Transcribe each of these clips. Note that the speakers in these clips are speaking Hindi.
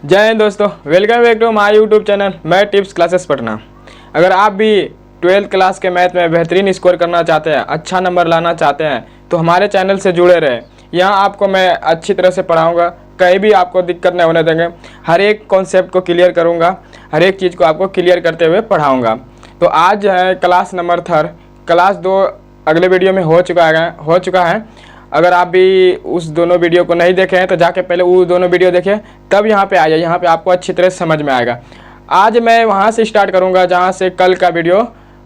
जय हिंद दोस्तों, welcome back to my YouTube channel math tips classes Patna. अगर आप भी 12th क्लास के मैथ में बेहतरीन स्कोर करना चाहते हैं, अच्छा नंबर लाना चाहते हैं तो हमारे चैनल से जुड़े रहें। यहाँ आपको मैं अच्छी तरह से पढ़ाऊँगा, कहीं भी आपको दिक्कत नहीं होने देंगे। हर एक कॉन्सेप्ट को क्लियर करूँगा, हर एक चीज़ को आपको क्लियर करते हुए पढ़ाऊँगा। तो आज है क्लास नंबर 3, क्लास 2 अगले वीडियो में हो चुका है। अगर आप भी उस दोनों वीडियो को नहीं देखे हैं तो जाके पहले वो दोनों वीडियो देखें, तब यहाँ पे आ जाए। यहाँ पे आपको अच्छी तरह से समझ में आएगा। आज मैं वहाँ से स्टार्ट करूँगा जहाँ से कल का वीडियो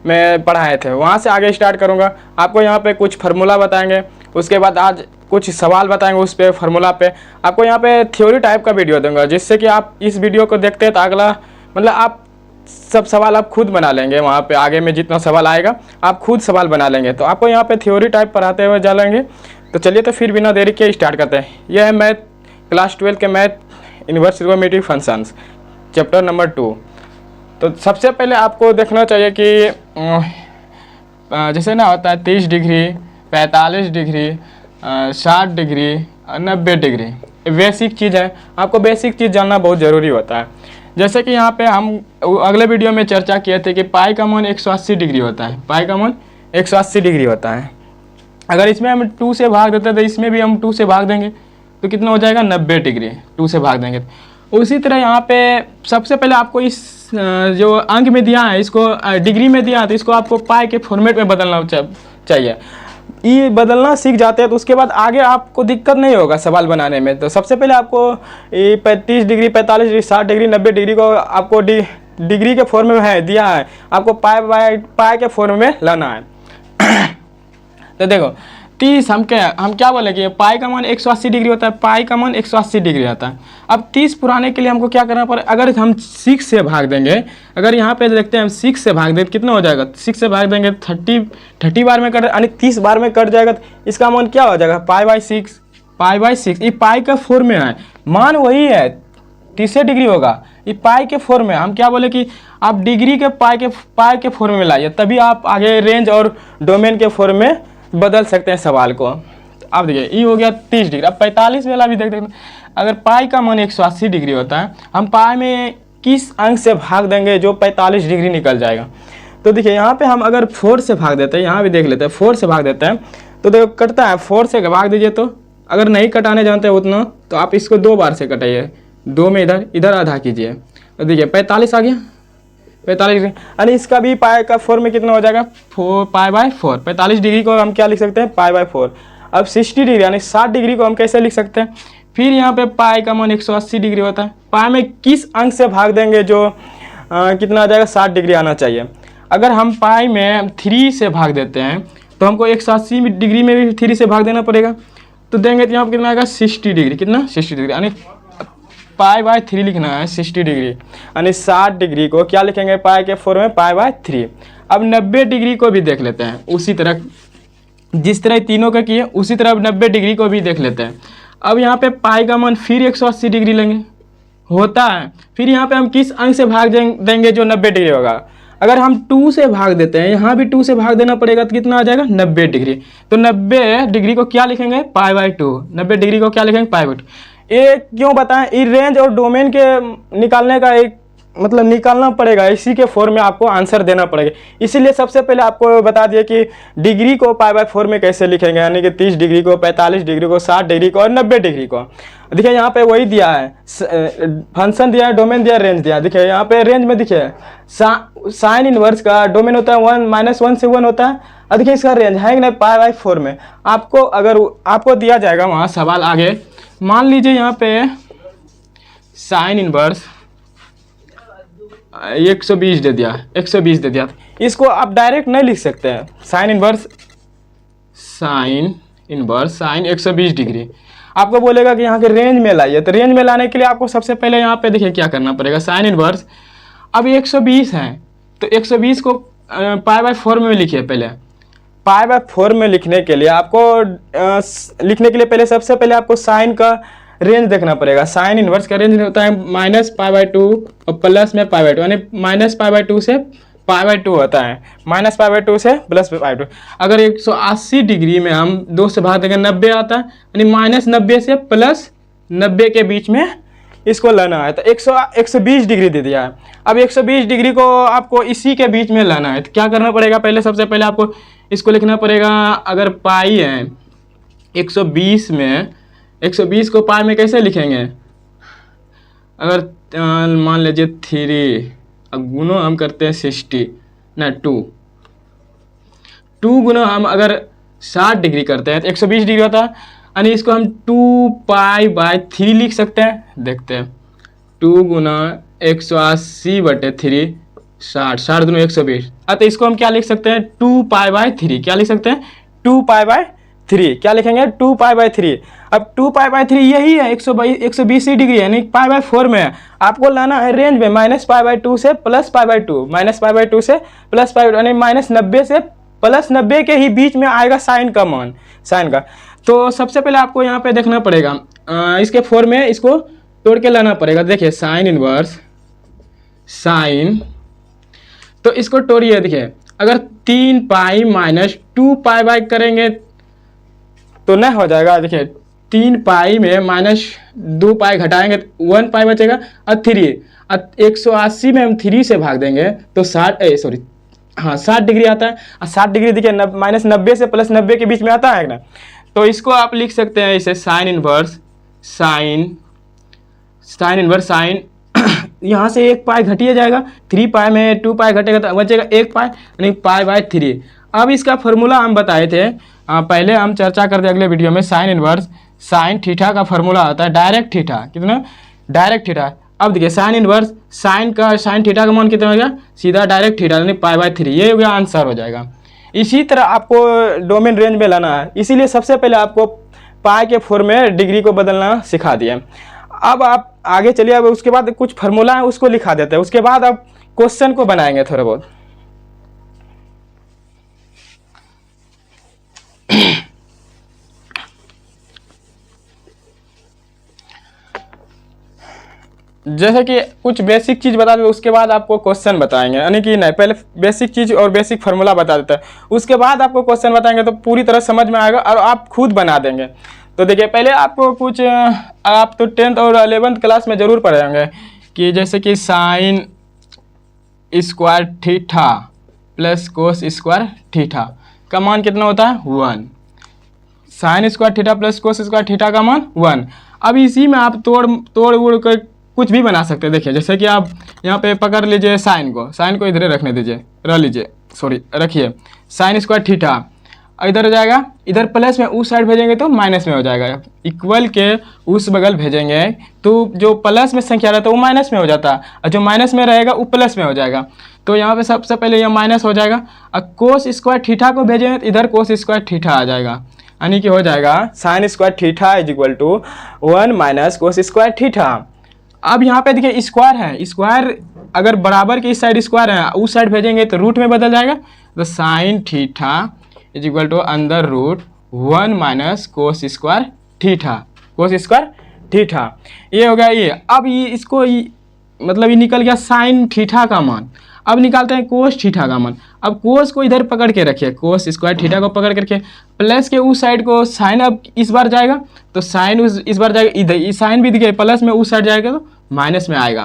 में पढ़ाए थे, वहाँ से आगे स्टार्ट करूँगा। आपको यहाँ पे कुछ फार्मूला बताएंगे, उसके बाद आज कुछ सवाल बताएंगे उस पर फार्मूला पे। आपको यहाँ पे थ्योरी टाइप का वीडियो दूंगा, जिससे कि आप इस वीडियो को देखते हैं तो अगला मतलब आप सब सवाल आप खुद बना लेंगे। वहाँ पे आगे में जितना सवाल आएगा आप खुद सवाल बना लेंगे। तो आपको यहाँ पे थ्योरी टाइप पढ़ाते हुए चलेंगे। तो चलिए तो फिर बिना देरी के स्टार्ट करते हैं। यह है मैथ क्लास 12 के math inverse trigonometric functions chapter number 2। तो सबसे पहले आपको देखना चाहिए कि जैसे ना होता है 30 degree, 45 degree, 60 degree, 90 degree. Basic चीज़ है, आपको बेसिक चीज़ जानना बहुत ज़रूरी होता है। जैसे कि यहाँ पे हम अगले वीडियो में चर्चा किए थे कि पाई का मान 180 डिग्री होता है। पाई का मान 180 डिग्री होता है। अगर इसमें हम 2 से भाग देते तो इसमें भी हम 2 से भाग देंगे तो कितना हो जाएगा 90 डिग्री। 2 से भाग देंगे। उसी तरह यहाँ पे सबसे पहले आपको इस जो अंक में दिया है, इसको डिग्री में दिया है, तो इसको आपको पाई के फॉर्मेट में बदलना चाहिए। ये बदलना सीख जाते हैं तो उसके बाद आगे आपको दिक्कत नहीं होगा सवाल बनाने में। तो सबसे पहले आपको 35 डिग्री, 45 डिग्री, 60 डिग्री, 90 डिग्री को आपको डिग्री के फॉर्म में है दिया है, आपको पाई के फॉर्म में लाना है। तो देखो 30 हम क्या बोले कि पाई का मान 180 डिग्री होता है। पाई का मान 180 डिग्री आता है। अब 30 पुराने के लिए हमको क्या करना पड़ेगा, अगर हम 6 से भाग देंगे, अगर यहाँ पे देखते हैं हम 6 से भाग देंगे कितना हो जाएगा, 6 से भाग देंगे 30 बार में कट यानी 30 बार में कट जाएगा। तो इसका मान क्या हो जाएगा पाई/6। ये पाई का फॉर्म में है, मान वही है 30 डिग्री होगा। ये पाई के फॉर्म में हम क्या बोले कि आप डिग्री के पाई के फॉर्म में लाइए, तभी आप आगे रेंज और डोमेन के फॉर्म में बदल सकते हैं सवाल को। अब देखिए ये हो गया 30 डिग्री। अब 45 वाला भी देख सकते हैं। अगर पाई का मान 180 डिग्री होता है, हम पाई में किस अंक से भाग देंगे जो 45 डिग्री निकल जाएगा। तो देखिए यहाँ पे हम अगर 4 से भाग देते हैं, यहाँ भी देख लेते हैं 4 से भाग देते हैं तो देखो कटता है। 4 से भाग दीजिए, तो अगर नहीं कटाने जानते उतना तो आप इसको 2 बार से कटाइए। 2 में इधर आधा कीजिए तो देखिए 45 आ गया। 45 डिग्री यानी इसका भी पाई का फॉर्म में कितना हो जाएगा पाई/4। 45 डिग्री को हम क्या लिख सकते हैं पाई/4। अब 60 डिग्री यानी 60 डिग्री को हम कैसे लिख सकते हैं, फिर यहाँ पे पाई का मान 180 डिग्री होता है। पाई में किस अंक से भाग देंगे जो कितना आ जाएगा 60 डिग्री आना चाहिए। अगर हम पाई में 3 से भाग देते हैं तो हमको 180 डिग्री में भी 3 से भाग देना पड़ेगा। तो देंगे तो यहाँ पर कितना आएगा 60 डिग्री। कितना 60 डिग्री यानी पाई/3 लिखना है 60 डिग्री यानी 60 डिग्री को क्या लिखेंगे पाई के फॉर्म में पाई/3। अब 90 डिग्री को भी देख लेते हैं, उसी तरह जिस तरह तीनों का किए उसी तरह अब 90 डिग्री को भी देख लेते हैं। अब यहाँ पे पाई का मान फिर 180 डिग्री लेंगे होता है। फिर यहाँ पे हम किस अंक से भाग देंगे जो 90 डिग्री होगा। अगर हम 2 से भाग देते हैं, यहाँ भी 2 से भाग देना पड़ेगा तो कितना आ जाएगा 90 डिग्री। तो 90 डिग्री को क्या लिखेंगे पाई/2। 90 डिग्री को क्या लिखेंगे पाई/2। ये क्यों बताएं, ये रेंज और डोमेन के निकालने का एक मतलब निकालना पड़ेगा, इसी के फॉर्म में आपको आंसर देना पड़ेगा। इसीलिए सबसे पहले आपको बता दिया कि डिग्री को पाई/4 में कैसे लिखेंगे, यानी कि 30 डिग्री को, 45 डिग्री को, 60 डिग्री को और 90 डिग्री को। देखिए यहाँ पे वही दिया है, फंक्शन दिया है, डोमेन दिया है, रेंज दिया है। देखिए यहाँ पे रेंज में देखिए साइन इनवर्स का डोमेन होता है 1 से 1 होता है। और देखिए इसका रेंज है कि नहीं पाई/4 में। आपको अगर आपको दिया जाएगा वहाँ सवाल आगे, मान लीजिए यहाँ पे साइन इनवर्स 120 दे दिया, 120 दे दिया। इसको आप डायरेक्ट नहीं लिख सकते हैं। साइन इनवर्स साइन 120 डिग्री आपको बोलेगा कि यहाँ के रेंज में लाइए। तो रेंज में लाने के लिए आपको सबसे पहले यहाँ पे देखिए क्या करना पड़ेगा। साइन इनवर्स अब 120 है तो 120 को पाई/4 में लिखिए। पहले पाई/4 में लिखने के लिए पहले सबसे पहले आपको साइन का रेंज देखना पड़ेगा। साइन इनवर्स का रेंज होता है -पाई/2 और प्लस में पाई/2 यानी -पाई/2 से पाई/2 होता है। -पाई/2 से +पाई/2। अगर 180 डिग्री में हम 2 से भाग देंगे 90 आता है, यानी -90 से +90 के बीच में इसको लाना है, तो 120 डिग्री दे दिया है। अब 120 डिग्री को आपको इसी के बीच में लाना है, तो क्या करना पड़ेगा, पहले सबसे पहले आपको इसको लिखना पड़ेगा। अगर पाई है 120 में, 120 को पाई में कैसे लिखेंगे, अगर मान लीजिए 3, अब गुणो हम करते हैं 60 ना 2 गुना हम अगर 60 डिग्री करते हैं तो 120 डिग्री होता है, यानी इसको हम 2π/3 लिख सकते हैं। देखते हैं 2 गुना 180/3 60, 60 दूनी 120। तो इसको हम क्या लिख सकते हैं, 2π/3। क्या लिख सकते हैं, 2π/3। क्या लिखेंगे, 2π/3। अब 2π/3 यही है 120 डिग्री, यानी π/4 में है। आपको लाना है रेंज में -π/2 से +π/2, -π/2 से +π/2, यानी -90 से +90 के ही बीच में आएगा साइन का मान, साइन का। तो सबसे पहले आपको यहाँ पे देखना पड़ेगा, इसके 4 में इसको तोड़ के लाना पड़ेगा। देखिए साइन इनवर्स साइन, तो इसको तोड़िए। देखिए अगर 3π - 2π करेंगे तो न हो जाएगा। देखिए 3π में -2π घटाएंगे तो 1π बचेगा, और 3 180 में हम 3 से भाग देंगे तो 60 डिग्री आता है। और 60 डिग्री देखिए -90 से +90 के बीच में आता है ना, तो इसको आप लिख सकते हैं इसे साइन इनवर्स साइन यहाँ से 1π घटिए जाएगा, 3π में 2π घटेगा तो बचेगा 1π, यानी π/3। अब इसका फॉर्मूला हम बताए थे, पहले हम चर्चा करते अगले वीडियो में। साइन इनवर्स साइन थीटा का फॉर्मूला आता है डायरेक्ट थीटा, कितना डायरेक्ट थीटा। अब देखिए साइन इनवर्स साइन थीटा का मान कितना हो गया, सीधा डायरेक्ट थीटा, यानी π/3। ये हो गया, आंसर हो जाएगा। इसी तरह आपको डोमेन रेंज में लाना है, इसीलिए सबसे पहले आपको पाई के 4 में डिग्री को बदलना सिखा दिया। अब आप आगे चलिए, अब उसके बाद कुछ फार्मूला है उसको लिखा देते हैं, उसके बाद आप क्वेश्चन को बनाएंगे थोड़ा बहुत। जैसे कि कुछ बेसिक चीज़ बता देते, उसके बाद आपको क्वेश्चन बताएंगे, यानी कि नहीं पहले बेसिक चीज़ और बेसिक फार्मूला बता देते हैं, उसके बाद आपको क्वेश्चन बताएंगे तो पूरी तरह समझ में आएगा और आप खुद बना देंगे। तो देखिए पहले आपको कुछ, आप तो 10th और 11th क्लास में ज़रूर पढ़ेंगे कि जैसे कि sign square theta plus cos square theta का मान कितना होता है, 1। Sign square theta plus cos square theta का मान 1। अब इसी में आप तोड़ उड़ कर कुछ भी बना सकते हैं। देखिए जैसे कि आप यहाँ पे पकड़ लीजिए साइन को इधर रखने दीजिए, रखिए साइन स्क्वायर थीटा इधर हो जाएगा, इधर प्लस में उस साइड भेजेंगे तो माइनस में हो जाएगा, इक्वल के उस बगल भेजेंगे तो जो प्लस में संख्या रहता है वो माइनस में हो जाता है, और जो माइनस में रहेगा वो प्लस में हो जाएगा। तो यहाँ पे सबसे पहले यह माइनस हो जाएगा, और कोस स्क्वायर थीटा को भेजेंगे तो इधर कोस स्क्वायर थीटा आ जाएगा, यानी कि हो जाएगा sine square theta is equal to 1 minus cos square theta. अब यहाँ पे देखिए स्क्वायर है, स्क्वायर अगर बराबर के इस साइड स्क्वायर है उस साइड भेजेंगे तो रूट में बदल जाएगा, तो sine theta is equal to under root 1 minus cos square theta, ये हो गया ये। अब ये इसको मतलब ये निकल गया साइन थीटा का मान। अब निकालते हैं कोस थीटा का मान। अब कोस को इधर पकड़ के रखिए, कोस स्क्वायर थीटा को पकड़ के रखिए, प्लस के उस साइड को साइन अब इस बार जाएगा तो साइन इस बार जाएगा इधर, साइन भी दिखे प्लस में उस साइड जाएगा तो माइनस में आएगा,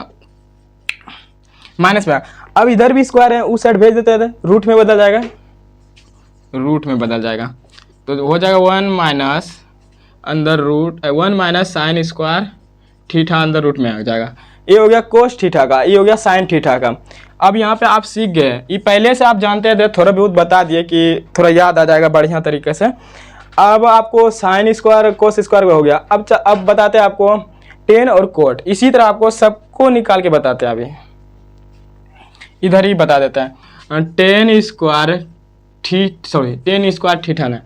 अब इधर भी स्क्वायर है उस साइड भेज देते हैं, रूट में बदल जाएगा, तो हो जाएगा 1 माइनस अंदर root 1 minus sine square theta अंदर रूट में आ जाएगा। ये हो गया कोस थीटा का, ये हो गया साइन थीटा का। अब यहाँ पे आप सीख गए, ये पहले से आप जानते थे, थोड़ा बहुत बता दिए कि थोड़ा याद आ जाएगा बढ़िया तरीके से। अब आपको साइन स्क्वायर कोस स्क्वायर हो गया। अब बताते हैं आपको टेन और कोट, इसी तरह आपको सबको निकाल के बताते हैं। अभी इधर ही बता देते हैं, टेन स्क्वायर थीटा ना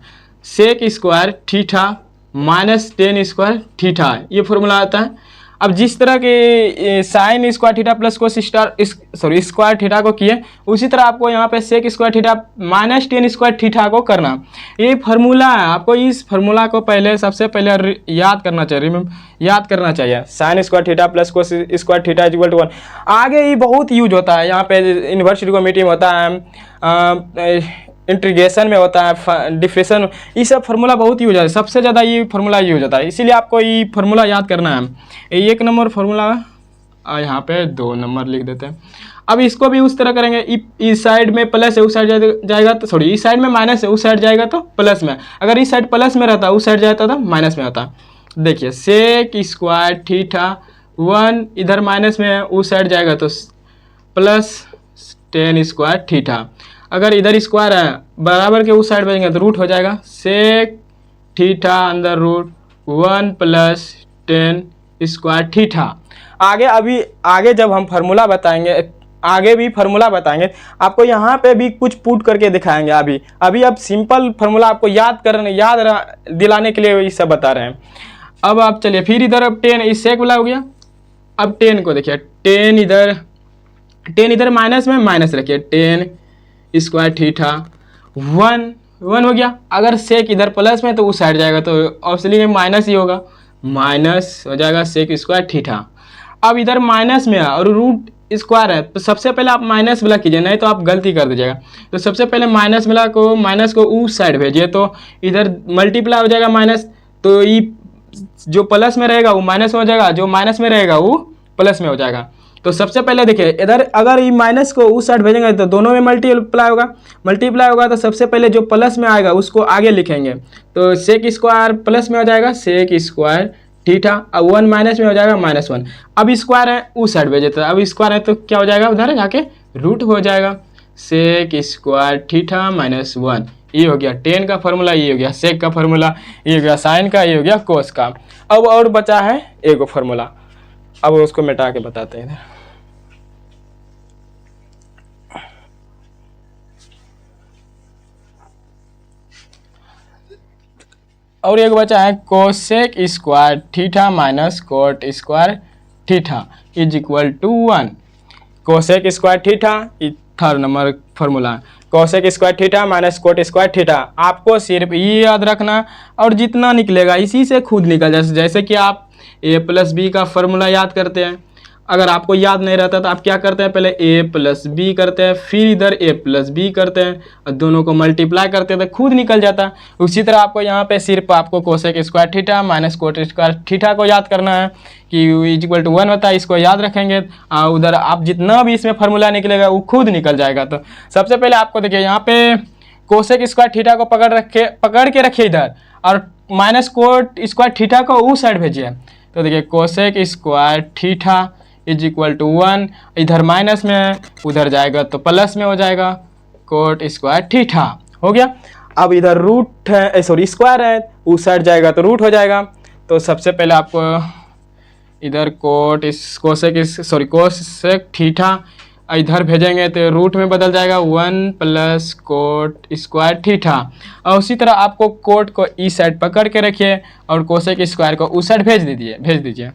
sec square theta minus tan square theta, ये फॉर्मूला आता है। अब जिस तरह के sine square theta plus cos square theta को किए, उसी तरह आपको यहाँ पे sec square theta minus tan square theta को करना। ये फार्मूला है, आपको इस फार्मूला को सबसे पहले याद करना चाहिए। Sine square theta plus cos square theta is equal to 1। आगे ये बहुत यूज होता है, यहाँ पे इन्वर्स ट्रिगोनोमेट्री में होता है, इंटीग्रेशन में होता है, डिफरेंशियल, ये सब फार्मूला बहुत यूज होता है, सबसे ज़्यादा ये फार्मूला यूज होता है, इसीलिए आपको ये फार्मूला याद करना है। 1 नंबर फार्मूला यहाँ पे 2 नंबर लिख देते हैं। अब इसको भी उस तरह करेंगे, इस साइड में प्लस है उस साइड जाएगा तो सॉरी इस साइड में माइनस है उस साइड जाएगा तो प्लस में, अगर इस साइड प्लस में रहता उस साइड जाता तो माइनस में होता। देखिए सेक स्क्वायर थीटा 1 इधर माइनस में है उस साइड जाएगा तो प्लस टेन स्क्वायर थीटा, अगर इधर स्क्वायर है बराबर के उस साइड भेजेंगे तो रूट हो जाएगा सेक थीटा अंदर रूट 1 प्लस 10 स्क्वायर थीटा। आगे जब हम फार्मूला बताएंगे, आगे भी फार्मूला बताएंगे आपको, यहाँ पे भी कुछ पुट करके दिखाएंगे। अभी अब सिंपल फार्मूला आपको याद दिलाने के लिए ये सब बता रहे हैं। अब आप चलिए फिर इधर अब 10 इस सेक वाला हो गया। अब 10 को देखिए 10 इधर माइनस में माइनस रखिए 10 स्क्वायर थीटा 1 हो गया। अगर सेक इधर प्लस में तो उस साइड जाएगा तो ऑब्वियसली माइनस ही होगा, माइनस हो जाएगा सेक स्क्वायर थीटा। अब इधर माइनस में है और रूट स्क्वायर है तो सबसे पहले आप माइनस वाला कीजिए, नहीं तो आप गलती कर दीजिएगा। तो सबसे पहले माइनस को उस साइड भेजिए तो इधर मल्टीप्लाई हो जाएगा माइनस, तो ये जो प्लस में रहेगा वो माइनस में हो जाएगा, जो माइनस में रहेगा वो प्लस में हो जाएगा। तो सबसे पहले देखिए इधर अगर ये माइनस को उस साइड भेजेंगे तो दोनों में मल्टीप्लाई होगा तो सबसे पहले जो प्लस में आएगा उसको आगे लिखेंगे, तो सेक स्क्वायर प्लस में हो जाएगा सेक स्क्वायर थीटा, अब 1 माइनस में हो जाएगा -1। अब स्क्वायर है उस साइड भेजे तो अब स्क्वायर है तो क्या हो जाएगा उधर जाके रूट हो जाएगा सेक स्क्वायर थीटा -1। ये हो गया 10 का फार्मूला, ये हो गया सेक का फार्मूला, ये हो गया साइन का, ये हो गया कोस का। अब और बचा है एक फार्मूला, अब उसको मिटा के बताते हैं। और एक बचा है cosec square theta minus cot square theta is equal to 1। Cosec square theta 3rd number formula, cosec square theta minus cot square theta. आपको सिर्फ ये याद रखना और जितना निकलेगा इसी से खुद निकल जाए। जैसे कि आप a प्लस बी का फार्मूला याद करते हैं, अगर आपको याद नहीं रहता तो आप क्या करते हैं, पहले a प्लस बी करते हैं, फिर इधर a प्लस बी करते हैं और दोनों को मल्टीप्लाई करते हैं तो खुद निकल जाता है। उसी तरह आपको यहाँ पे सिर्फ आपको cosec square theta minus cot square theta को याद करना है कि इज इक्वल टू 1 होता है, इसको याद रखेंगे। उधर आप जितना भी इसमें फार्मूला निकलेगा वो खुद निकल जाएगा। तो सबसे पहले आपको देखिए यहाँ पे कोसेक स्क्वायर थीटा को पकड़ के रखिए इधर, और माइनस कोट स्क्वायर थीटा को उस साइड भेजिए। तो देखिए cosec square theta is equal to 1, इधर माइनस में है उधर जाएगा तो प्लस में हो जाएगा कोट स्क्वायर थीटा हो गया। अब इधर रूट है स्क्वायर है उस साइड जाएगा तो रूट हो जाएगा। तो सबसे पहले आपको इधर कोसेक थीटा इधर भेजेंगे तो रूट में बदल जाएगा 1 प्लस कोट स्क्वायर थीटा। और उसी तरह आपको कोट को इस साइड पकड़ के रखिए और कोसेक स्क्वायर को उस साइड भेज दीजिए।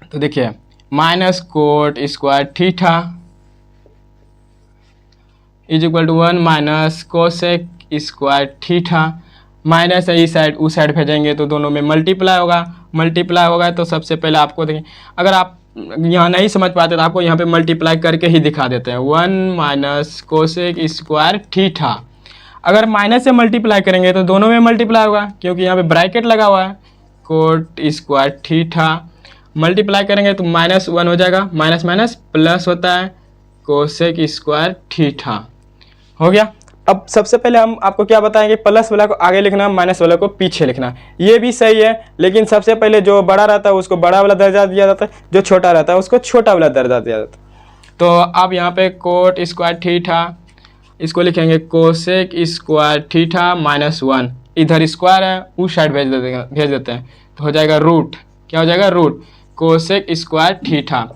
तो देखिए minus cot square theta is equal to 1 minus cosec square theta, minus है इस साइड उस साइड भेजेंगे तो दोनों में मल्टीप्लाई होगा। तो सबसे पहले आपको देखिए, अगर आप यहाँ नहीं समझ पाते तो आपको यहाँ पे मल्टीप्लाई करके ही दिखा देते हैं। 1 माइनस कोसेक स्क्वायर थीटा, अगर माइनस से मल्टीप्लाई करेंगे तो दोनों में मल्टीप्लाई होगा क्योंकि यहाँ पे ब्रैकेट लगा हुआ है। कोट स्क्वायर थीटा मल्टीप्लाई करेंगे तो -1 हो जाएगा, माइनस प्लस होता है कोसेक स्क्वायर थीटा हो गया। अब सबसे पहले हम आपको क्या बताएंगे, प्लस वाला को आगे लिखना, माइनस वाला को पीछे लिखना। ये भी सही है, लेकिन सबसे पहले जो बड़ा रहता है उसको बड़ा वाला दर्जा दिया जाता है, जो छोटा रहता है उसको छोटा वाला दर्जा दिया जाता है। तो अब यहाँ पे कोट स्क्वायर थीटा इसको लिखेंगे कोसेक स्क्वायर थीटा -1, इधर स्क्वायर है उस साइड भेज देते हैं तो हो जाएगा रूट, क्या हो जाएगा रूट कोसेक स्क्वायर थीटा।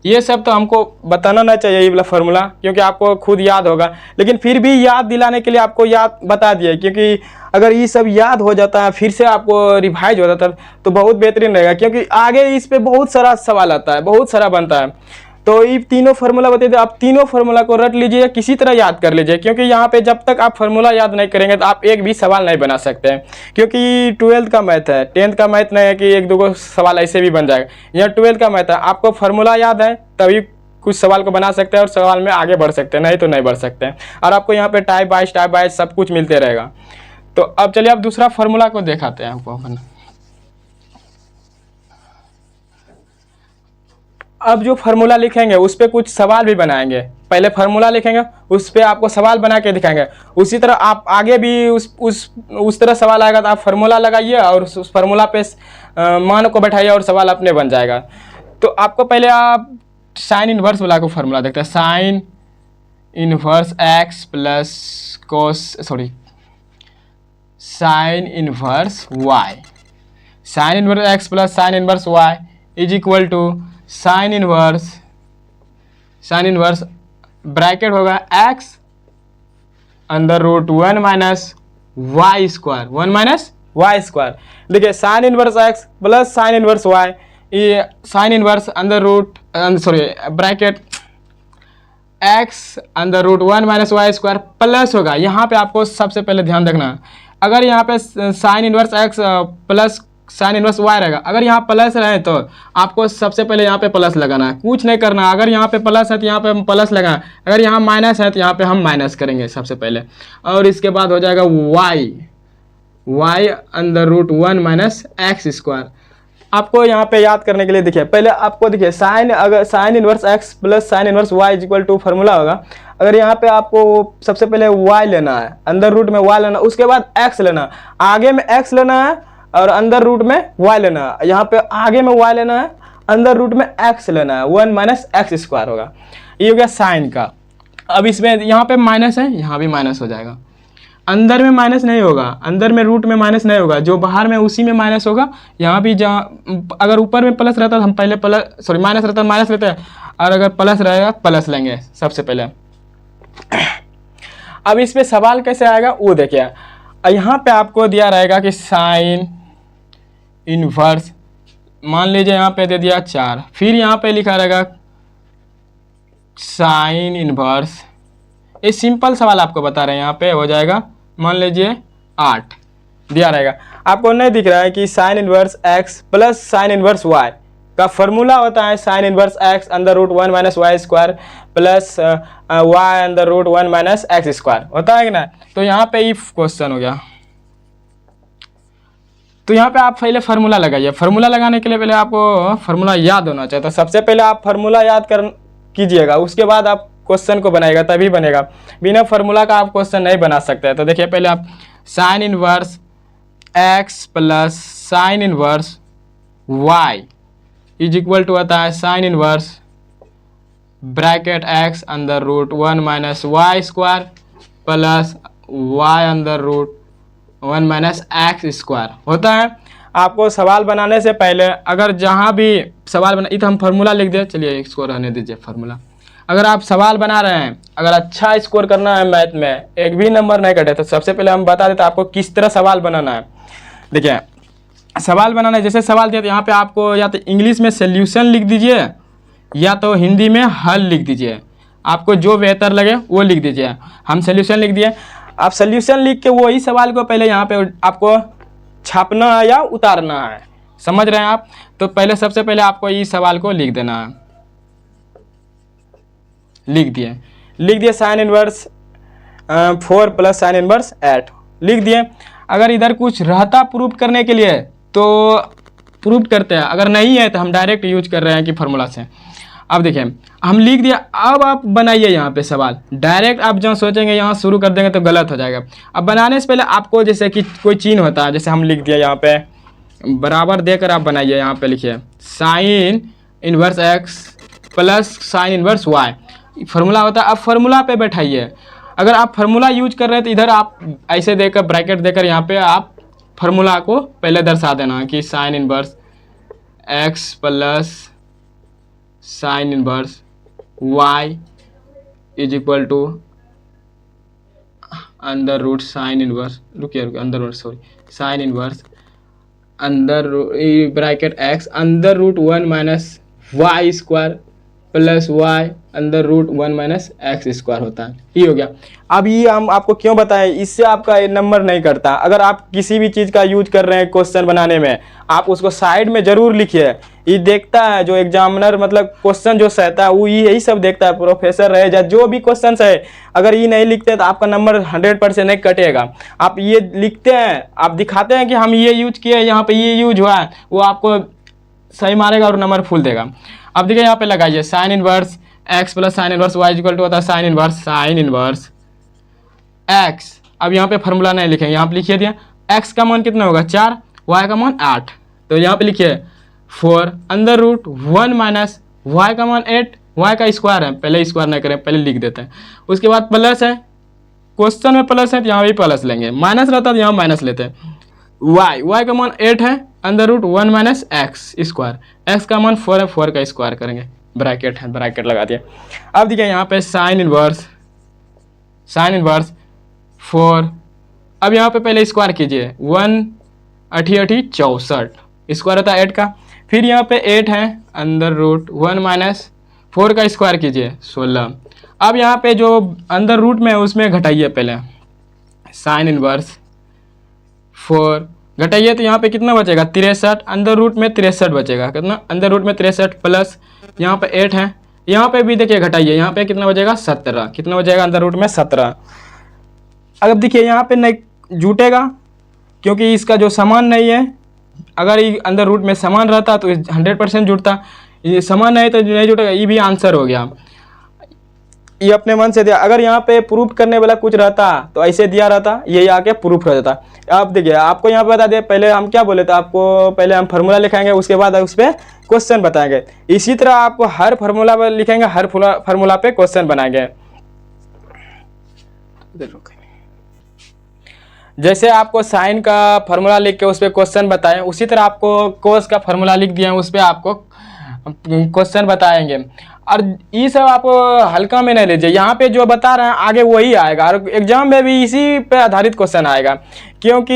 ये सब तो हमको बताना ना चाहिए ये वाला फार्मूला, क्योंकि आपको खुद याद होगा, लेकिन फिर भी याद दिलाने के लिए आपको याद बता दिया, क्योंकि अगर ये सब याद हो जाता है फिर से आपको रिवाइज हो जाता है तो बहुत बेहतरीन रहेगा, क्योंकि आगे इस पे बहुत सारा सवाल आता है, बहुत सारा बनता है। तो ये तीनों फार्मूला बताए थे, आप तीनों फार्मूला को रट लीजिए, किसी तरह याद कर लीजिए, क्योंकि यहाँ पे जब तक आप फार्मूला याद नहीं करेंगे तो आप एक भी सवाल नहीं बना सकते हैं, क्योंकि 12th का मैथ है, 10th का मैथ नहीं है कि 1-2 सवाल ऐसे भी बन जाएगा। यहाँ 12th का मैथ है, आपको फार्मूला याद है तभी कुछ सवाल को बना सकते हैं और सवाल में आगे बढ़ सकते हैं, नहीं तो नहीं बढ़ सकते हैं। और आपको यहाँ पे टाइप बाय सब कुछ मिलते रहेगा। तो अब चलिए अब दूसरा फार्मूला को दिखाते हैं आपको अपन। अब जो फार्मूला लिखेंगे उस पर कुछ सवाल भी बनाएंगे। पहले फार्मूला लिखेंगे, उस पर आपको सवाल बना के दिखाएंगे। उसी तरह आप आगे भी उस तरह सवाल आएगा तो आप फार्मूला लगाइए और उस फार्मूला पे मान को बैठाइए और सवाल अपने बन जाएगा। तो आपको पहले आप साइन इनवर्स वाला को फार्मूला देखते हैं। Sine inverse x plus sine inverse y, sine inverse x plus sine inverse y is equal to sine inverse bracket होगा x under root 1 minus Y square, 1 minus Y square. देखिए sine inverse x plus sine inverse y, ये sine inverse under root bracket x under root 1 minus Y square plus होगा। यहाँ पे आपको सबसे पहले ध्यान रखना, अगर यहाँ पे sign inverse x plus sine inverse y रहेगा, अगर यहाँ प्लस रहे तो आपको सबसे पहले यहाँ पे प्लस लगाना है, कुछ नहीं करना। अगर यहाँ पे प्लस है तो यहाँ पे हम प्लस लगाएं, अगर यहाँ माइनस है तो यहाँ पे हम माइनस करेंगे सबसे पहले। और इसके बाद हो जाएगा y under root 1 minus x square. आपको यहाँ पे याद करने के लिए देखिए, पहले आपको देखिए अगर sine inverse x plus sine inverse y is equal to formula होगा। अगर यहाँ पे आपको सबसे पहले y लेना है, अंदर रूट में y लेना, उसके बाद x लेना, आगे में x लेना है और अंदर रूट में y लेना है। यहाँ पे आगे में y लेना है, अंदर रूट में x लेना है, 1 माइनस एक्स स्क्वायर होगा। ये हो गया साइन का। अब इसमें यहाँ पे माइनस है, यहाँ भी माइनस हो जाएगा। अंदर में माइनस नहीं होगा, अंदर में रूट में माइनस नहीं होगा, जो बाहर में उसी में माइनस होगा। यहाँ भी जहाँ अगर ऊपर में प्लस रहता तो हम पहले माइनस रहता माइनस लेते हैं, और अगर प्लस रहेगा प्लस लेंगे सबसे पहले। अब इस पे सवाल कैसे आएगा वो देखिए, यहाँ पे आपको दिया रहेगा कि साइन इनवर्स, मान लीजिए यहाँ पे दे दिया 4, फिर यहाँ पे लिखा रहेगा साइन इनवर्स। ये सिंपल सवाल आपको बता रहे हैं, यहाँ पे हो जाएगा मान लीजिए 8 दिया रहेगा। आपको नहीं दिख रहा है कि sine inverse x plus sine inverse y का फॉर्मूला होता है sine inverse x under root 1 minus Y square plus y under root 1 minus x square होता है कि ना। तो यहाँ पे इफ क्वेश्चन हो गया, तो यहाँ पे आप पहले फार्मूला लगाइए। फार्मूला लगाने के लिए पहले आपको फार्मूला याद होना चाहिए, तो सबसे पहले आप फार्मूला याद कीजिएगा, उसके बाद आप क्वेश्चन को बनाएगा, तभी बनेगा। बिना फार्मूला का आप क्वेश्चन नहीं बना सकते। तो देखिए पहले आप sine inverse x plus sine inverse y is equal to आता है sine inverse bracket x under root 1 minus Y square plus y under root 1 minus x square होता है। आपको सवाल बनाने से पहले अगर जहाँ भी सवाल बना, तो हम फार्मूला लिख दें, चलिए इसको रहने दीजिए फार्मूला। अगर आप सवाल बना रहे हैं, अगर अच्छा स्कोर करना है मैथ में, एक भी नंबर नहीं कटे, तो सबसे पहले हम बता देते हैं आपको किस तरह सवाल बनाना है। देखिए सवाल बनाना है, जैसे सवाल दिया तो यहाँ पे आपको या तो इंग्लिश में सोल्यूशन लिख दीजिए या तो हिंदी में हल लिख दीजिए, आपको जो बेहतर लगे वो लिख दीजिए। हम सोल्यूशन लिख दिए। आप सोल्यूशन लिख के वही सवाल को पहले यहाँ पे आपको छापना है या उतारना है, समझ रहे हैं आप। तो पहले सबसे पहले आपको इस सवाल को लिख देना है, लिख दिए sine inverse 4 plus sine inverse 8 लिख दिए। अगर इधर कुछ रहता प्रूफ करने के लिए तो प्रूफ करते हैं, अगर नहीं है तो हम डायरेक्ट यूज कर रहे हैं कि फार्मूला से। अब देखिए हम लिख दिया, अब आप बनाइए यहाँ पे सवाल। डायरेक्ट आप जहाँ सोचेंगे यहाँ शुरू कर देंगे तो गलत हो जाएगा। अब बनाने से पहले आपको जैसे कि कोई चिन्ह होता है, जैसे हम लिख दिया यहाँ पे बराबर देकर आप बनाइए। यहाँ पे लिखिए sign inverse x plus sine inverse y, formula होता है। अब फार्मूला पे बैठाइए। अगर आप फार्मूला यूज कर रहे हैं तो इधर आप ऐसे देकर ब्रैकेट देकर यहाँ पे आप फार्मूला को पहले दर्शा देना कि sine inverse x plus sine inverse y is equal to under root sine inverse, रुकिए under root sine inverse under bracket x under root 1 minus Y square plus y अंदर रूट 1 माइनस एक्स स्क्वायर होता है। ये हो गया। अब ये हम आपको क्यों बताएं, इससे आपका नंबर नहीं करता। अगर आप किसी भी चीज़ का यूज कर रहे हैं क्वेश्चन बनाने में, आप उसको साइड में जरूर लिखिए। ये देखता है जो एग्जामिनर, मतलब क्वेश्चन जो सहता है वो यही सब देखता है, प्रोफेसर रहे या जो भी क्वेश्चन है। अगर ये नहीं लिखते तो आपका नंबर 100% नहीं कटेगा। आप ये लिखते हैं, आप दिखाते हैं कि हम ये यूज किए, यहाँ पे ये यूज हुआ है, वो आपको सही मारेगा और नंबर फुल देगा। अब देखिए यहाँ पे लगाइए sine inverse x plus sine inverse Y equal to होता है साइन इनवर्स एक्स। अब यहाँ पे फॉर्मूला नहीं लिखेंगे, यहाँ पे लिखिए दिया एक्स का मान कितना होगा 4, वाई का मान 8, तो यहाँ पे लिखिए 4 अंदर रूट 1 माइनस वाई का मान 8, वाई का स्क्वायर है, पहले स्क्वायर नहीं करें, पहले लिख देते हैं। उसके बाद प्लस है, क्वेश्चन में प्लस है तो यहाँ भी प्लस लेंगे, माइनस रहता है तो यहाँ माइनस लेते हैं। वाई का मान 8 है अंदर root 1 minus x square, X का मान 4 है, 4 का स्क्वायर करेंगे, ब्रैकेट है, ब्रैकेट लगा दिया। अब देखिए यहाँ पे साइन इनवर्स 4, अब यहाँ पे पहले स्क्वायर कीजिए 1 8 64, स्क्वायर होता है 8 का। फिर यहाँ पे 8 है अंदर रूट 1 माइनस 4 का स्क्वायर कीजिए 16। अब यहाँ पे जो अंदर रूट में है उसमें घटाइए, पहले साइन इनवर्स 4 घटाइए तो यहाँ पे कितना बचेगा 63, अंदर रूट में 63 बचेगा, कितना अंदर रूट में 63 प्लस यहाँ पे 8 है, यहाँ पे भी देखिए घटाइए, यहाँ पे कितना बचेगा 17, कितना बचेगा अंदर रूट में 17। अब देखिए यहाँ पे नहीं जुटेगा क्योंकि इसका जो समान नहीं है, अगर ये अंदर रूट में समान रहता तो 100% जुटता, ये समान नहीं तो नहीं जुटेगा, ये भी आंसर हो गया। ये अपने मन से दिया, अगर यहाँ पे प्रूफ करने वाला कुछ रहता तो ऐसे दिया रहता, यही आके प्रूफ हो जाता। आप देखिए आपको यहाँ पे बता दिया, पहले हम क्या बोले थे आपको, पहले हम फार्मूला लिखाएंगे उसके बाद उस पर क्वेश्चन बताएंगे। इसी तरह आपको हर फार्मूला पर लिखेंगे, हर फार्मूला पे क्वेश्चन बनाएंगे। जैसे आपको साइन का फार्मूला लिख के उस पर क्वेश्चन बताएं, उसी तरह आपको कोस का फार्मूला लिख दिया उस पर आपको क्वेश्चन बताएंगे। और ये सब आप हल्का में नहीं लीजिए, यहाँ पे जो बता रहे हैं आगे वही आएगा, और एग्जाम में भी इसी पे आधारित क्वेश्चन आएगा। क्योंकि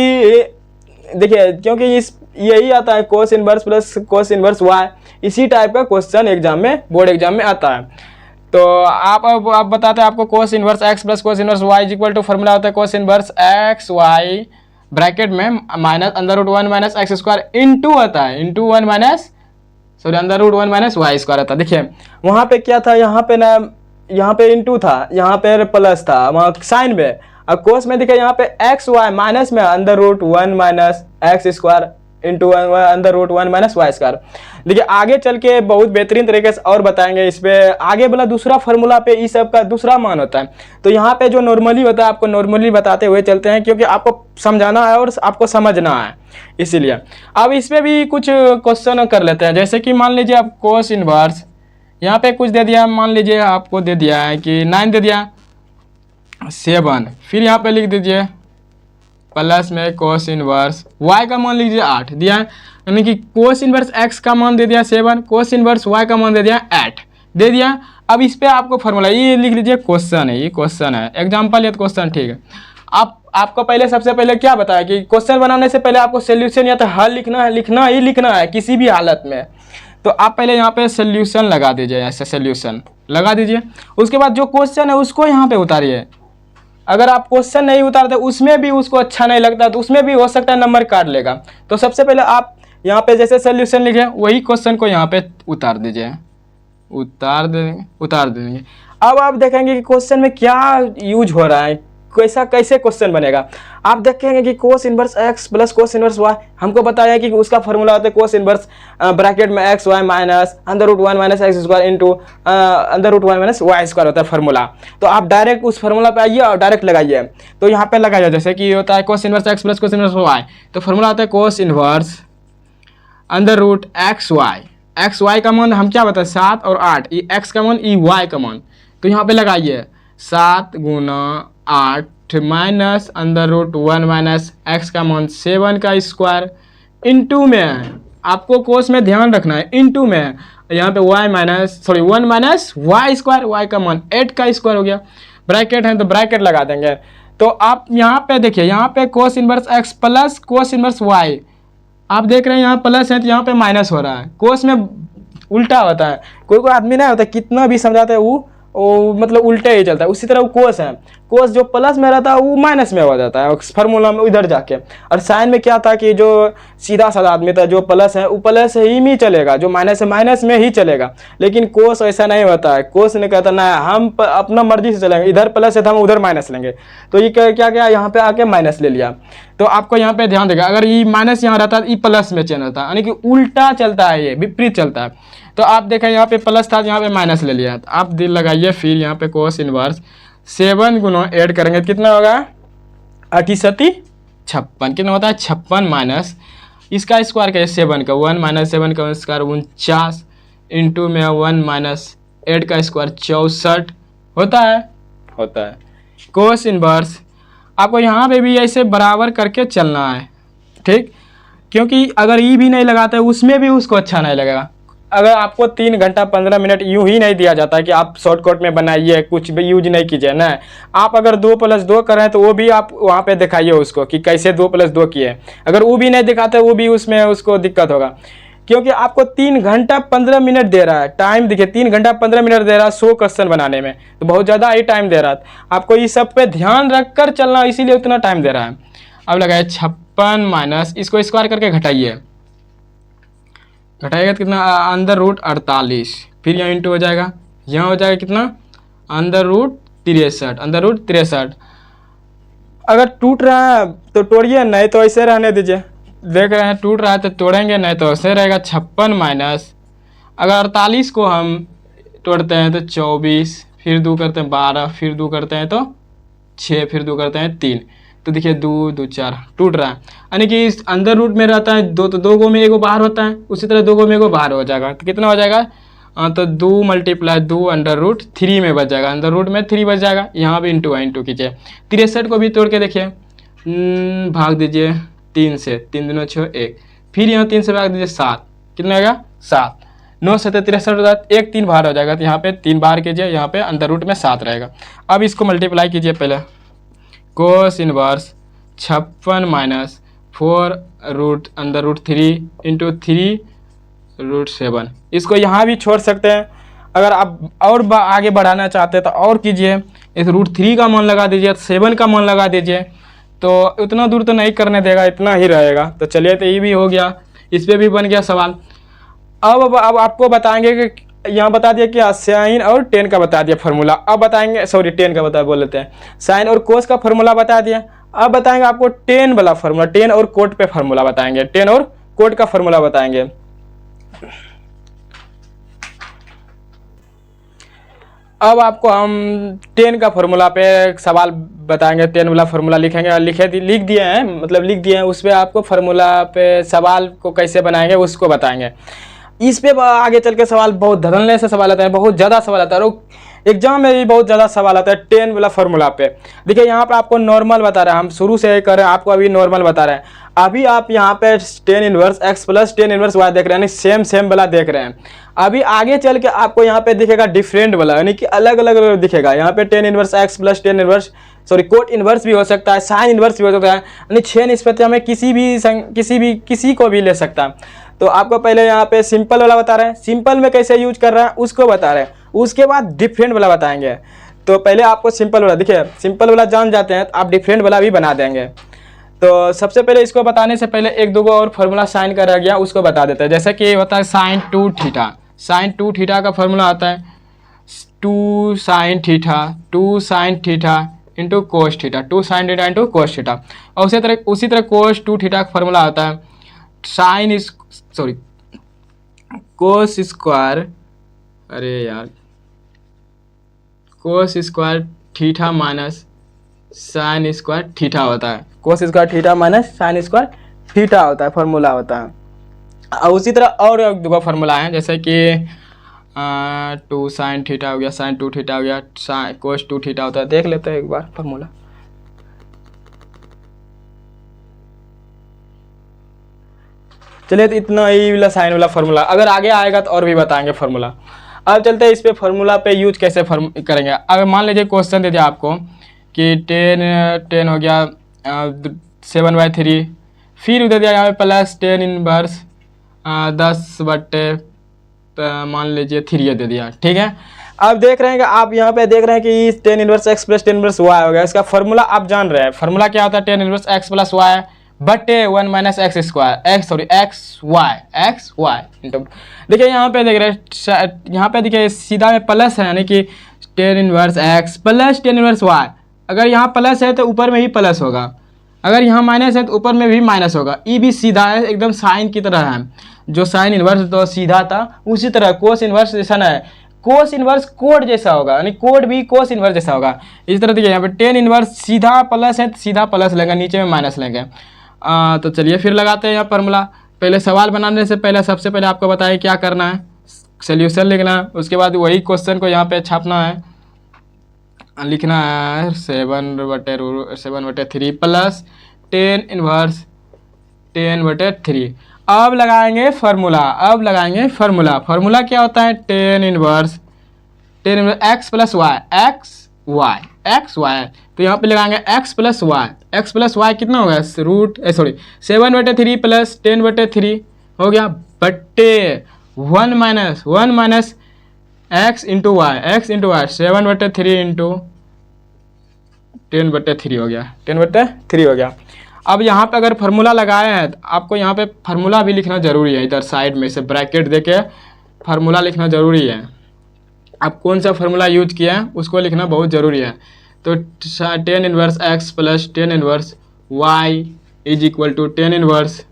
देखिए, क्योंकि इस यही आता है cos inverse plus cos inverse y, इसी टाइप का क्वेश्चन एग्जाम में, बोर्ड एग्जाम में आता है। तो आप बताते हैं आपको cos inverse x plus cos inverse Y equal to formula होता है cos inverse x y bracket में माइनस अंदर root 1 minus x square into होता है, इंटू 1 माइनस सॉरी अंदर रूट 1 माइनस वाई स्क्वायर होता है। देखिए वहाँ पे क्या था, यहाँ पे ना, यहाँ पे इंटू था, यहाँ पे प्लस था, वहाँ साइन में। अब कोस में देखिए यहाँ पे एक्स वाई माइनस में अंदर root 1 minus x square into अंदर रूट 1 माइनस वाई स्क्वायर। देखिए आगे चल के बहुत बेहतरीन तरीके से और बताएंगे इस पे, आगे वाला दूसरा फार्मूला पे इस सब का दूसरा मान होता है। तो यहाँ पे जो नॉर्मली होता है आपको नॉर्मली बताते हुए चलते हैं, क्योंकि आपको समझाना है और आपको समझना है, इसीलिए। अब इस पर भी कुछ क्वेश्चन कर लेते हैं। जैसे कि मान लीजिए आप कोस इनवर्स यहाँ पे कुछ दे दिया, मान लीजिए आपको दे दिया है कि 9 दे दिया 7, फिर यहाँ पे लिख दीजिए प्लस में कोस इनवर्स वाई का मान लीजिए 8 दिया, यानी कि कोस इनवर्स एक्स का मान दे दिया 7, कोस इनवर्स वाई का मान दे दिया 8 दे दिया। अब इस पे आपको फॉर्मूला ये लिख लीजिए, क्वेश्चन है, ये क्वेश्चन है, एग्जाम्पल या क्वेश्चन, ठीक है। आपको पहले सबसे पहले क्या बताया कि क्वेश्चन बनाने से पहले आपको सोल्यूशन या तो हल लिखना है किसी भी हालत में। तो आप पहले यहाँ पे सोल्यूशन लगा दीजिए, ऐसे सोल्यूशन लगा दीजिए। उसके बाद जो क्वेश्चन है उसको यहाँ पे उतारिए। अगर आप क्वेश्चन नहीं उतारते उसमें भी उसको अच्छा नहीं लगता तो उसमें भी हो सकता है नंबर काट लेगा। तो सबसे पहले आप यहाँ पे जैसे सोल्यूशन लिखे वही क्वेश्चन को यहाँ पे उतार दीजिए, उतार देंगे। अब आप देखेंगे कि क्वेश्चन में क्या यूज हो रहा है, कैसे क्वेश्चन बनेगा। आप देखेंगे कि cos inverse x plus cos inverse y, हमको बताया कि उसका फॉर्मूला होता है कोस इनवर्स ब्रैकेट में एक्स वाई माइनस अंदर root 1 minus x square into अंदर रूट 1 माइनस वाई स्क्वायर होता है फॉर्मूला। तो आप डायरेक्ट उस फॉर्मूला पे आइए और डायरेक्ट लगाइए। तो यहाँ पे लगाइए, जैसे कि होता है cos inverse x plus cos inverse y, तो फॉर्मूला होता है कोस इनवर्स अंदर रूट एक्स वाई का मान हम क्या बताए 7 और 8, ये एक्स का मान, ये वाई का मान। तो यहाँ पे लगाइए 7 गुना 8 माइनस अंदर रूट 1 माइनस एक्स का मान 7 का स्क्वायर इंटू में, आपको कोस में ध्यान रखना है, इंटू में यहाँ पे y minus 1 minus Y square, y का मान 8 का स्क्वायर हो गया। ब्रैकेट है तो ब्रैकेट लगा देंगे। तो आप यहाँ पे देखिए, यहाँ पे cos inverse x plus cos inverse y, आप देख रहे हैं यहाँ प्लस है तो यहाँ पे माइनस हो रहा है। कोस में उल्टा होता है। कोई कोई आदमी ना होता है कितना भी समझाता है वो मतलब उल्टे ही चलता है। उसी तरह वो कोस है, कोस जो प्लस में रहता है वो माइनस में हो जाता है फार्मूला में इधर जाके। और साइन में क्या था कि जो सीधा साधा आदमी था जो प्लस है वो प्लस ही में चलेगा, जो माइनस है माइनस में ही चलेगा। लेकिन कोस ऐसा नहीं होता है, कोस ने कहता ना हम अपना मर्जी से चलेंगे, इधर प्लस है तो हम उधर माइनस लेंगे। तो ये क्या क्या यहाँ पे आके माइनस ले लिया। तो आपको यहाँ पे ध्यान देगा, अगर ये माइनस यहाँ रहता है ये प्लस में चेंज होता है, यानी कि उल्टा चलता है, ये विपरीत चलता है। तो आप देखें यहाँ पे प्लस था, यहाँ पे माइनस ले लिया। तो आप दिल लगाइए, फिर यहाँ पे कोस इनवर्स 7 गुना ऐड करेंगे तो कितना होगा 88 56। कितना होता है 56 माइनस इसका स्क्वायर क्या है 7 का, 1 माइनस 7 का स्क्वायर 49 इंटू में 1 माइनस 8 का स्क्वायर 64 होता है। कोस इनवर्स आपको यहाँ पे भी ऐसे बराबर करके चलना है, ठीक। क्योंकि अगर ई भी नहीं लगाते उसमें भी उसको अच्छा नहीं लगेगा। अगर आपको 3 घंटा 15 मिनट यूं ही नहीं दिया जाता है कि आप शॉर्टकट में बनाइए, कुछ भी यूज नहीं कीजिए ना। आप अगर 2+2 कर रहे हैं तो वो भी आप वहाँ पे दिखाइए उसको कि कैसे 2+2 किए। अगर वो भी नहीं दिखाते वो भी उसमें उसको दिक्कत होगा। क्योंकि आपको 3 घंटा 15 मिनट दे रहा है टाइम, देखिए 3 घंटा 15 मिनट दे रहा है 100 क्वेश्चन बनाने में, तो बहुत ज़्यादा ही टाइम दे रहा है। आपको इस सब पे ध्यान रख कर चलना, इसीलिए उतना टाइम दे रहा है। अब लगाए 56 माइनस इसको स्क्वायर करके घटाइएगा तो कितना अंदर रूट 48, फिर यहाँ इंटू हो जाएगा, यहाँ हो जाएगा कितना अंदर रूट 63। अगर टूट रहा है तो तोड़िए, नहीं तो ऐसे रहने दीजिए। देख रहे हैं टूट रहा है तो तोड़ेंगे, नहीं तो ऐसे रहेगा 56 माइनस। अगर 48 को हम तोड़ते हैं तो 24, फिर 2 करते हैं 12, फिर 2 करते हैं तो 6, फिर 2 करते हैं 3, तो देखिए 2 2 4 टूट रहा है। यानी कि इस अंदर रूट में रहता है 2, तो 2 गो में एगो बाहर होता है, उसी तरह 2 गो में एगो बाहर हो जाएगा। तो कितना हो जाएगा तो 2 × 2 अंडर रूट 3 में बच जाएगा, अंदर रूट में 3 बच जाएगा। यहाँ भी इंटू कीजिए। 63 को भी तोड़ के देखिए, भाग दीजिए 3 से, 3 दूनी 6 1, फिर यहाँ 3 से भाग दीजिए 7, कितना आएगा 7। 9 से 63 हो जाता है, 1 3 बाहर हो जाएगा, तो यहाँ पे 3 बाहर कीजिए, यहाँ पे अंदर रूट में 7 रहेगा। अब इसको मल्टीप्लाई कीजिए पहले, कोस इनवर्स 56 माइनस 4 रूट अंदर रूट 3 इंटू 3 रूट 7। इसको यहाँ भी छोड़ सकते हैं। अगर आप और आगे बढ़ाना चाहते हैं तो और कीजिए, इस रूट 3 का मान लगा दीजिए, 7 का मान लगा दीजिए, तो उतना दूर तो नहीं करने देगा, इतना ही रहेगा। तो चलिए, तो ये भी हो गया, इस पर भी बन गया सवाल। अब आपको बताएंगे कि यहाँ बता दिया कि साइन और टेन का बता दिया फार्मूला। अब बताएंगे, सॉरी 10 का बता बोल लेते हैं, साइन और कोस का फार्मूला बता दिया। अब बताएंगे आपको 10 वाला फार्मूला, 10 और कोट पे फार्मूला बताएंगे, 10 और कोट का फार्मूला बताएंगे। अब आपको हम 10 का फार्मूला पे सवाल बताएंगे, 10 वाला फार्मूला लिखेंगे और लिख दिए हैं, मतलब लिख दिए हैं, उस पर आपको फार्मूला पे सवाल को कैसे बनाएंगे उसको बताएंगे। इस पे आगे चल के सवाल बहुत धड़ल्ले से सवाल आता है, बहुत ज़्यादा सवाल आता है, और एग्जाम में भी बहुत ज़्यादा सवाल आता है 10 वाला फार्मूला पे। देखिए यहाँ पे आपको नॉर्मल बता रहे हैं, हम शुरू से कर रहे हैं, आपको अभी नॉर्मल बता रहे हैं। अभी आप यहाँ पे 10 inverse x plus 10 inverse y देख रहे हैं, यानी सेम वाला देख रहे हैं। अभी आगे चल के आपको यहाँ पे दिखेगा डिफरेंट वाला, यानी कि अलग अलग दिखेगा। यहाँ पे 10 inverse x plus 10 inverse, sorry cot inverse भी हो सकता है, साइन इनवर्स भी हो सकता है, यानी 6 निष्पत्ति में किसी को भी ले सकता है। तो आपको पहले यहाँ पे सिंपल वाला बता रहे हैं, सिंपल में कैसे यूज कर रहा है उसको बता रहे हैं, उसके बाद डिफरेंट वाला बताएंगे। तो पहले आपको सिंपल वाला, देखिए सिंपल वाला जान जाते हैं तो आप डिफरेंट वाला भी बना देंगे। तो सबसे पहले इसको बताने से पहले एक दो और फार्मूला साइन का रह गया, उसको बता देते हैं। जैसे कि होता है साइन 2 थीटा, साइन 2 थीटा का फार्मूला आता है 2 sine theta into cos theta, 2 sine theta into cos theta. और उसी तरह कोस 2 थीटा का फार्मूला आता है कोस स्क्वायर, अरे यार कोस square theta minus sine square theta होता है, कोस square theta minus sine square theta होता है, फार्मूला होता है। और उसी तरह और दो फार्मूला है, जैसे कि 2 साइन थीटा हो गया, साइन 2 थीटा हो गया, कोस 2 थीटा होता है। देख लेते हैं एक बार फार्मूला। चलिए, तो इतना ही वाला साइन वाला फार्मूला, अगर आगे आएगा तो और भी बताएंगे फार्मूला। अब चलते हैं इस पे फार्मूला पे यूज कैसे करेंगे। अगर मान लीजिए क्वेश्चन दे दिया आपको कि 10 हो गया 7/3, फिर उधर दिया यहाँ पे प्लस 10 इनवर्स 10/3 मान लीजिए 3 दे दिया, ठीक है। अब देख रहे हैं कि आप यहाँ पे देख रहे हैं कि tan inverse x plus tan inverse y हो गया। इसका फॉर्मूला आप जान रहे हैं, फॉर्मूला क्या होता है, tan inverse x plus y बटे 1 minus x square x y into. देखिए यहाँ पे देख रहे हैं, यहाँ पे देखिए सीधा में प्लस है, यानी कि tan inverse x plus tan inverse y। अगर यहाँ प्लस है तो ऊपर में भी प्लस होगा, अगर यहाँ माइनस है तो ऊपर में भी माइनस होगा। ये भी सीधा है, एकदम साइन की तरह है। जो साइन इनवर्स तो सीधा था, उसी तरह कोस इनवर्स जैसा ना है, कोस इनवर्स कोड जैसा होगा, यानी कोड भी कोस इनवर्स जैसा होगा। इस तरह देखिए यहाँ पे tan इनवर्स सीधा प्लस है तो सीधा प्लस लेंगे, नीचे में माइनस लेंगे। तो चलिए फिर लगाते हैं यहाँ फार्मूला। पहले सवाल बनाने से पहले सबसे पहले आपको बताया क्या करना है, सोल्यूशन लिखना है, उसके बाद वही क्वेश्चन को यहाँ पे छापना है, लिखना है 7/3 प्लस tan इनवर्स 10/3। अब लगाएंगे फार्मूला। फार्मूला क्या होता है, tan inverse x plus y x y. तो यहाँ पे लगाएंगे x प्लस वाई कितना होगा, 7/3 प्लस 10/3 हो गया, बट्टे 1 minus x into y 7/3 into 10/3 हो गया, 10/3 हो गया। अब यहाँ पे अगर फार्मूला लगाए हैं तो आपको यहाँ पे फार्मूला भी लिखना ज़रूरी है, इधर साइड में से ब्रैकेट देके फार्मूला लिखना ज़रूरी है। आप कौन सा फार्मूला यूज किया है उसको लिखना बहुत ज़रूरी है। तो tan inverse x plus tan inverse y is equal to tan inverse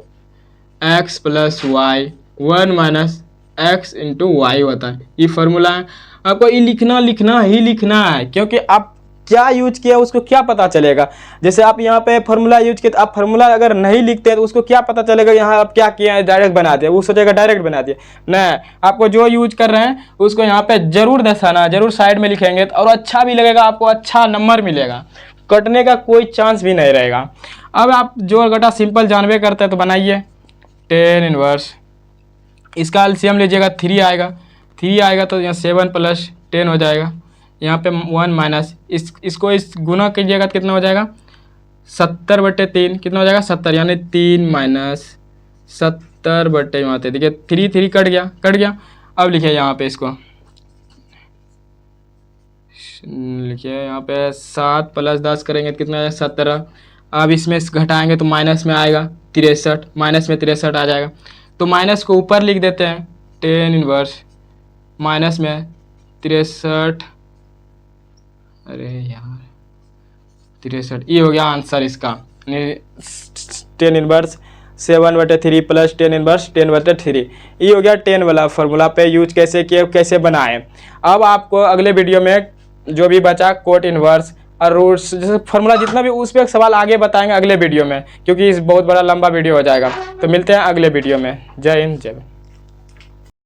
x plus y 1 minus x into y होता है। ये फार्मूला है, आपको ये लिखना है, क्योंकि आप क्या यूज किया उसको क्या पता चलेगा। जैसे आप यहाँ पे फार्मूला यूज किए तो आप फार्मूला अगर नहीं लिखते तो उसको क्या पता चलेगा यहाँ आप क्या किया है, डायरेक्ट बना दिया, वो सोचेगा डायरेक्ट बना दिया। नहीं, आपको जो यूज कर रहे हैं उसको यहाँ पे जरूर दर्शाना, जरूर साइड में लिखेंगे और अच्छा भी लगेगा, आपको अच्छा नंबर मिलेगा, कटने का कोई चांस भी नहीं रहेगा। अब आप जोड़ घटा सिंपल जानवे करते हैं तो बनाइए tan इनवर्स, इसका एलसीएम लीजिएगा 3 आएगा तो यहाँ 7 प्लस 10 हो जाएगा, यहाँ पे 1 माइनस इसको इस गुना कीजिएगा तो कितना हो जाएगा, 70/3 कितना हो जाएगा 70, यानी 3 माइनस 70/, यहाँ पे देखिए 3 कट गया। अब लिखिए यहाँ पे इसको लिखिए, यहाँ पे 7 प्लस 10 करेंगे तो कितना आएगा 17। अब इसमें घटाएंगे तो माइनस में आएगा 63, माइनस में 63 आ जाएगा। तो माइनस को ऊपर लिख देते हैं, tan इनवर्स माइनस में 63, अरे यार 63, ये हो गया आंसर इसका। tan inverse 7/3 plus tan inverse 10/3, ये हो गया 10 वाला फार्मूला पे यूज कैसे किए, कैसे बनाएं। अब आपको अगले वीडियो में जो भी बचा कोट इनवर्स और रूट्स जैसे फार्मूला जितना भी उस पर एक सवाल आगे बताएंगे अगले वीडियो में, क्योंकि इस बहुत बड़ा लंबा वीडियो हो जाएगा। तो मिलते हैं अगले वीडियो में। जय हिंद जय।